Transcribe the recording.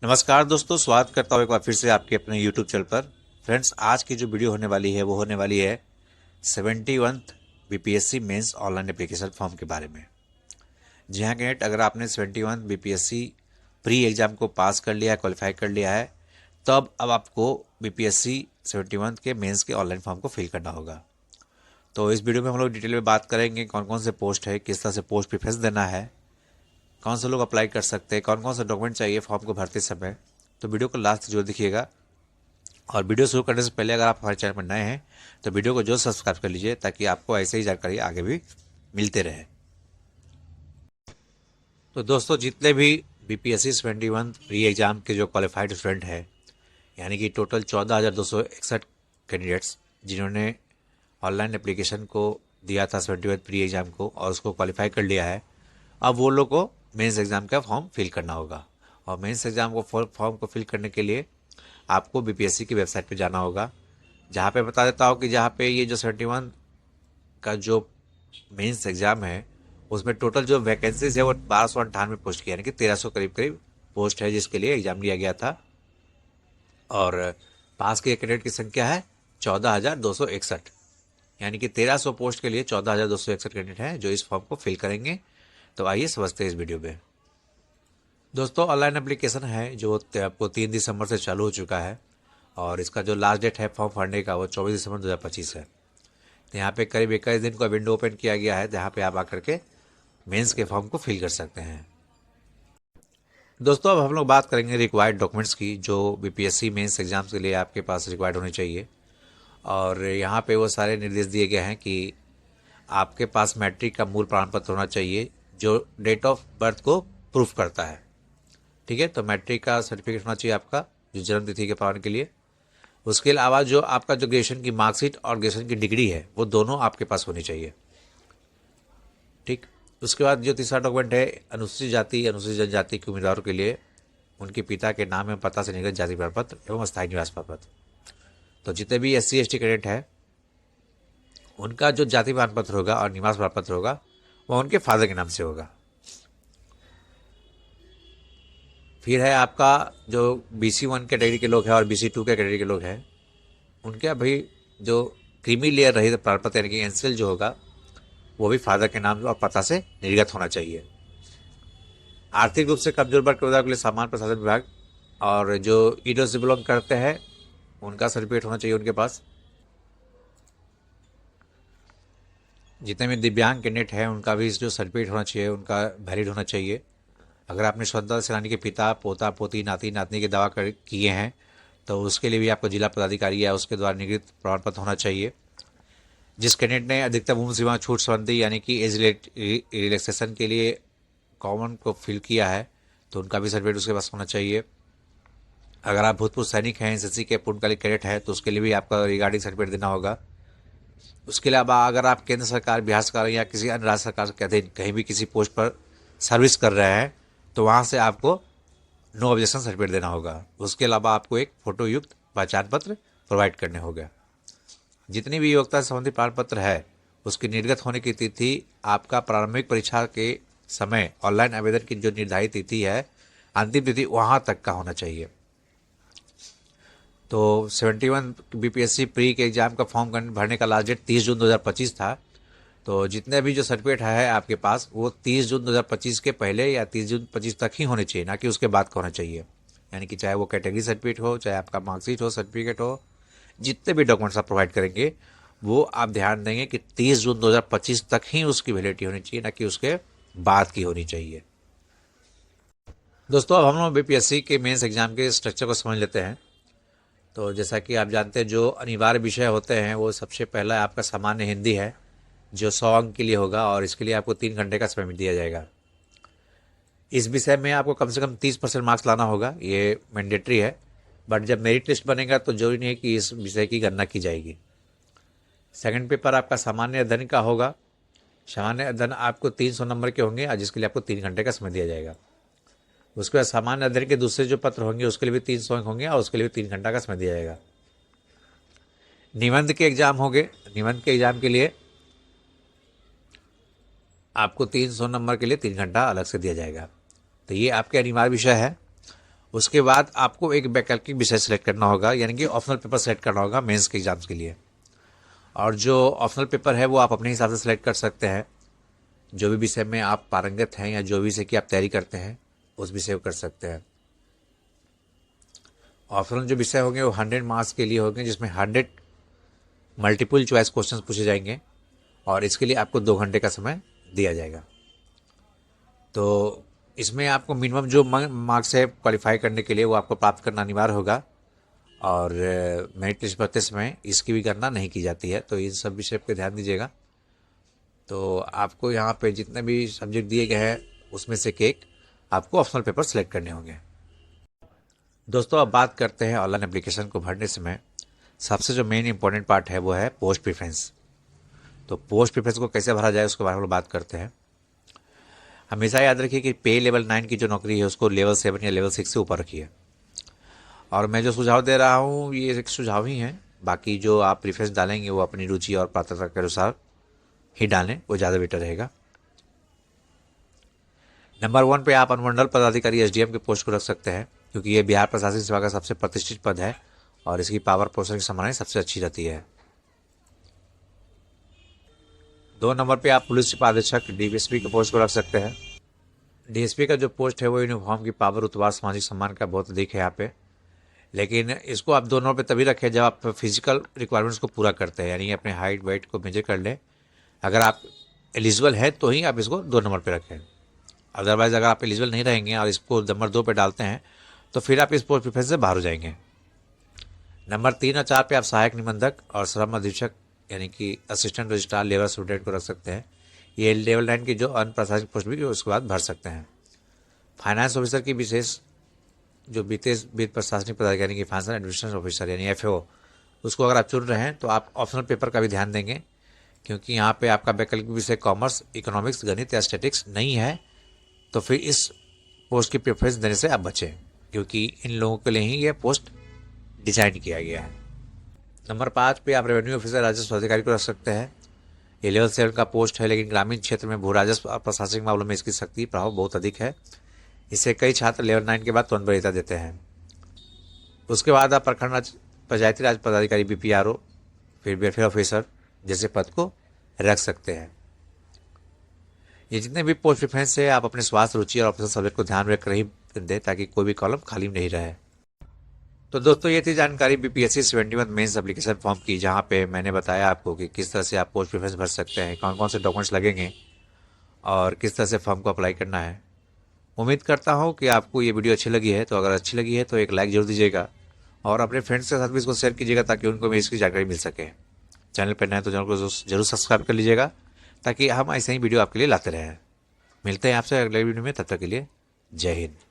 नमस्कार दोस्तों, स्वागत करता हूँ एक बार फिर से आपके अपने YouTube चैनल पर। फ्रेंड्स, आज की जो वीडियो होने वाली है वो होने वाली है 71 BPSC mains online application form के बारे में। जी हाँ कैंडिडेट, अगर आपने 71 बीपीएससी प्री एग्जाम को पास कर लिया है, क्वालिफाई कर लिया है, तब अब आपको बीपीएससी 71 के मेंस के ऑनलाइन फॉर्म को फिल करना होगा। तो इस वीडियो में हम लोग डिटेल में बात करेंगे कौन कौन से पोस्ट है, किस तरह से पोस्ट प्रेफरेंस देना है, कौन से लोग अप्लाई कर सकते हैं, कौन कौन से डॉक्यूमेंट चाहिए फॉर्म को भरते समय। तो वीडियो को लास्ट जरूर देखिएगा। और वीडियो शुरू करने से पहले अगर आप हमारे चैनल पर नए हैं तो वीडियो को जो सब्सक्राइब कर लीजिए, ताकि आपको ऐसे ही जानकारी आगे भी मिलते रहे। तो दोस्तों, जितने भी बीपीएससी 71 प्री एग्जाम के जो क्वालिफाइड स्टूडेंट हैं, यानी कि टोटल 14,261 कैंडिडेट्स जिन्होंने ऑनलाइन एप्लीकेशन को दिया था 71 प्री एग्जाम को और उसको क्वालिफाई कर लिया है, अब वो लोग को मेंस एग्जाम का फॉर्म फिल करना होगा। और मेंस एग्जाम को फॉर्म को फिल करने के लिए आपको बीपीएससी की वेबसाइट पे जाना होगा, जहाँ पे बता देता हूँ कि जहाँ पे ये जो 71 का जो मेंस एग्जाम है उसमें टोटल जो वैकेंसीज है वो 1298 पोस्ट की, यानी कि 1300 करीब करीब पोस्ट है जिसके लिए एग्जाम लिया गया था। और पास के कैंडिडेट की संख्या है 14,261, यानी कि 1300 पोस्ट के लिए 14,261 कैंडिडेट हैं जो इस फॉर्म को फिल करेंगे। तो आइए समझते हैं इस वीडियो में। दोस्तों, ऑनलाइन एप्लीकेशन है जो आपको 3 दिसंबर से चालू हो चुका है, और इसका जो लास्ट डेट है फॉर्म भरने का वो 24 दिसंबर 2025 है। तो यहाँ पे करीब 21 दिन का विंडो ओपन किया गया है, जहाँ पे आप आकर के मेंस के फॉर्म को फिल कर सकते हैं। दोस्तों, अब हम लोग बात करेंगे रिक्वायर्ड डॉक्यूमेंट्स की, जो बीपीएससी मेंस एग्जाम्स के लिए आपके पास रिक्वायर्ड होने चाहिए। और यहाँ पे वो सारे निर्देश दिए गए हैं कि आपके पास मैट्रिक का मूल प्रमाण पत्र होना चाहिए जो डेट ऑफ बर्थ को प्रूफ करता है। ठीक है, तो मैट्रिक का सर्टिफिकेट होना चाहिए आपका, जो जन्म तिथि के प्रमाण के लिए। उसके अलावा जो आपका जो ग्रेजुएशन की मार्कशीट और ग्रेजुएशन की डिग्री है वो दोनों आपके पास होनी चाहिए। ठीक, उसके बाद जो तीसरा डॉक्यूमेंट है, अनुसूचित जाति अनुसूचित जनजाति के उम्मीदवारों के लिए उनके पिता के नाम एवं पता से निर्गत जाति प्रमाण पत्र एवं अस्थायी निवास प्रमाण पत्र। तो जितने भी SC ST कैंडिडेट है उनका जो जाति प्रमाण पत्र होगा और निवास प्रमाण पत्र होगा वह उनके फादर के नाम से होगा। फिर है आपका जो BC1 कैटेगरी के लोग हैं और BC2 कैटेगरी के लोग हैं, उनके अभी जो क्रीमी लेयर रहित प्रमाण पत्र यानी कि एनसीएल जो होगा वो भी फादर के नाम और पता से निर्गत होना चाहिए। आर्थिक रूप से कमजोर वर्ग के के लिए सामान्य प्रशासन विभाग और जो ईडब्ल्यू से बिलोंग करते हैं उनका सर्टिफिकेट होना चाहिए उनके पास। जितने भी दिव्यांग कैंडिडेट हैं उनका भी जो सर्टिफिकेट होना चाहिए उनका वैलिड होना चाहिए। अगर आपने स्वतंत्रता सेनानी के पिता, पोता, पोती, नाती नातनी के दावा किए हैं तो उसके लिए भी आपको जिला पदाधिकारी या उसके द्वारा निर्गत प्रमाण पत्र होना चाहिए। जिस कैंडिडेट ने अधिकतम उम्र सीमा छूट संबंधी यानी कि एज रिलैक्सेशन के लिए कॉमन को फिल किया है तो उनका भी सर्टिफिकेट उसके पास होना चाहिए। अगर आप भूतपूर्व सैनिक हैं, SSC के पूर्णकालिक कैडेट हैं तो उसके लिए भी आपका रिगार्डिंग सर्टिफिकेट देना होगा। उसके अलावा अगर आप केंद्र सरकार, बिहार सरकार या किसी अन्य राज्य सरकार के अधीन कहीं भी किसी पोस्ट पर सर्विस कर रहे हैं तो वहाँ से आपको नो ऑब्जेक्शन सर्टिफिकेट देना होगा। उसके अलावा आपको एक फोटो युक्त पहचान पत्र प्रोवाइड करने होगा। जितनी भी योग्यता से संबंधित प्रमाण पत्र है उसकी निर्गत होने की तिथि आपका प्रारंभिक परीक्षा के समय ऑनलाइन आवेदन की जो निर्धारित तिथि है, अंतिम तिथि वहाँ तक का होना चाहिए। तो 71 बीपीएससी प्री के एग्जाम का फॉर्म भरने का लास्ट डेट 30 जून 2025 था। तो जितने भी जो सर्टिफिकेट है आपके पास वो 30 जून 2025 के पहले या 30 जून 25 तक ही होने चाहिए, ना कि उसके बाद का होना चाहिए। यानी कि चाहे वो कैटेगरी सर्टिफिकेट हो, चाहे आपका मार्कशीट हो, सर्टिफिकेट हो, जितने भी डॉक्यूमेंट्स आप प्रोवाइड करेंगे वो आप ध्यान देंगे कि 30 जून 2025 तक ही उसकी वैलिडिटी होनी चाहिए, ना कि उसके बाद की होनी चाहिए। दोस्तों, अब हम लोग बीपीएससी के मेंस एग्जाम के स्ट्रक्चर को समझ लेते हैं। तो जैसा कि आप जानते हैं जो अनिवार्य विषय होते हैं वो सबसे पहला आपका सामान्य हिंदी है जो 100 अंक के लिए होगा, और इसके लिए आपको 3 घंटे का समय दिया जाएगा। इस विषय में आपको कम से कम 30% मार्क्स लाना होगा, ये मैंडेटरी है। बट जब मेरिट लिस्ट बनेगा तो जरूरी नहीं है कि इस विषय की गणना की जाएगी। सेकंड पेपर आपका सामान्य अध्ययन का होगा। सामान्य अध्ययन आपको 300 नंबर के होंगे और जिसके लिए आपको 3 घंटे का समय दिया जाएगा। उसके बाद सामान्य अध्ययन के दूसरे जो पत्र होंगे उसके लिए भी 300 अंक होंगे और उसके लिए भी 3 घंटा का समय दिया जाएगा। निबंध के एग्जाम होंगे। निबंध के एग्जाम के लिए आपको 300 नंबर के लिए 3 घंटा अलग से दिया जाएगा। तो ये आपके अनिवार्य विषय है। उसके बाद आपको एक वैकल्पिक विषय सेलेक्ट करना होगा, यानी कि ऑप्शनल पेपर सेलेक्ट करना होगा मेंस के एग्जाम्स के लिए। और जो ऑप्शनल पेपर है वो आप अपने हिसाब से सेलेक्ट कर सकते हैं। जो भी विषय में आप पारंगत हैं या जो भी विषय की आप तैयारी करते हैं उस विषय को कर सकते हैं। ऑप्शनल जो विषय होंगे वो 100 मार्क्स के लिए होंगे, जिसमें 100 मल्टीपल चॉइस क्वेश्चंस पूछे जाएंगे और इसके लिए आपको 2 घंटे का समय दिया जाएगा। तो इसमें आपको मिनिमम जो मार्क्स है क्वालिफाई करने के लिए वो आपको प्राप्त करना अनिवार्य होगा। और मेरिट लिस्ट भरते समय इसकी भी गणना नहीं की जाती है, तो इन सब विषय पे ध्यान दीजिएगा। तो आपको यहाँ पे जितने भी सब्जेक्ट दिए गए हैं उसमें से एक आपको ऑप्शनल पेपर सेलेक्ट करने होंगे। दोस्तों, अब बात करते हैं ऑनलाइन एप्लीकेशन को भरने समय सबसे जो मेन इंपॉर्टेंट पार्ट है वो है पोस्ट प्रेफरेंस। तो पोस्ट प्रेफरेंस को कैसे भरा जाए उसके बारे में बात करते हैं। हमेशा याद रखिए कि पे लेवल 9 की जो नौकरी है उसको लेवल 7 या लेवल 6 से ऊपर रखिए। और मैं जो सुझाव दे रहा हूँ ये एक सुझाव ही है, बाकी जो आप प्रेफरेंस डालेंगे वो अपनी रुचि और पात्रता के अनुसार ही डालें, वो ज़्यादा बेटर रहेगा। नंबर 1 पे आप अनुमंडल पदाधिकारी SDM के पोस्ट को रख सकते हैं, क्योंकि ये बिहार प्रशासनिक सेवा का सबसे प्रतिष्ठित पद है और इसकी पावर पोषण की संभावनाएं सबसे अच्छी रहती है। 2 नंबर पे आप पुलिस उपाधीक्षक DSP के पोस्ट को रख सकते हैं। DSP का जो पोस्ट है वो यूनिफॉर्म की पावर, उत्वाद, सामाजिक सम्मान का बहुत अधिक है यहाँ पे। लेकिन इसको आप 2 नंबर पे तभी रखें जब आप फिजिकल रिक्वायरमेंट्स को पूरा करते हैं, यानी अपने हाइट वेट को मेजर कर लें। अगर आप एलिजिबल हैं तो ही आप इसको 2 नंबर पे रखें। अदरवाइज अगर आप एलिजिबल नहीं रहेंगे और इसको नंबर 2 पे डालते हैं तो फिर आप इस पोस्ट प्रेफरेंस से बाहर हो जाएंगे। नंबर 3 और 4 पे आप सहायक निबंधक और श्रम अधीक्षक यानी कि असिस्टेंट रजिस्ट्रार लेबर स्टूडेंट को रख सकते हैं। ये लेवल 9 की जो अन्य प्रशासनिक पोस्ट भी उसके बाद भर सकते हैं। फाइनेंस ऑफिसर की विशेष जो वित्त प्रशासनिक पदाधिकारी की फाइनेंशियल एडमिनिस्ट्रेशन ऑफिसर यानी FAO, उसको अगर आप चुन रहे हैं तो आप ऑप्शनल पेपर का भी ध्यान देंगे, क्योंकि यहाँ पे आपका वैकल्पिक विषय कॉमर्स, इकोनॉमिक्स, गणित या स्टैटिक्स नहीं है। तो फिर इस पोस्ट की प्रेफरेंस देने से आप बचें, क्योंकि इन लोगों के लिए ही यह पोस्ट डिजाइन किया गया है। नंबर 5 पे आप रेवेन्यू ऑफिसर, राजस्व अधिकारी को रख सकते हैं। ये लेवल 7 का पोस्ट है, लेकिन ग्रामीण क्षेत्र में भू राजस्व और प्रशासनिक मामलों में इसकी शक्ति प्रभाव बहुत अधिक है। इसे कई छात्र लेवल 9 के बाद तुरंत वरीयता देते हैं। उसके बाद आप प्रखंड पंचायती राज पदाधिकारी BPRO, फिर वेलफेयर ऑफिसर जैसे पद को रख सकते हैं। ये जितने भी पोस्ट प्रेफरेंस है आप अपने स्वास्थ्य, रुचि और ऑप्शनल सब्जेक्ट को ध्यान में रखकर ही दें, ताकि कोई भी कॉलम खाली नहीं रहे। तो दोस्तों, ये थी जानकारी BPSC 71 मेंस एप्लीकेशन फॉर्म की, जहाँ पे मैंने बताया आपको कि किस तरह से आप पोस्ट प्रेफरेंस भर सकते हैं, कौन कौन से डॉक्यूमेंट्स लगेंगे और किस तरह से फॉर्म को अप्लाई करना है। उम्मीद करता हूँ कि आपको ये वीडियो अच्छी लगी है। तो अगर अच्छी लगी है तो एक लाइक जरूर दीजिएगा और अपने फ्रेंड्स के साथ भी इसको शेयर कीजिएगा, ताकि उनको भी इसकी जानकारी मिल सके। चैनल पर नए तो चैनल को जरूर सब्सक्राइब कर लीजिएगा, ताकि हम ऐसे ही वीडियो आपके लिए लाते रहें। मिलते हैं आपसे अगले वीडियो में, तब तक के लिए जय हिंद।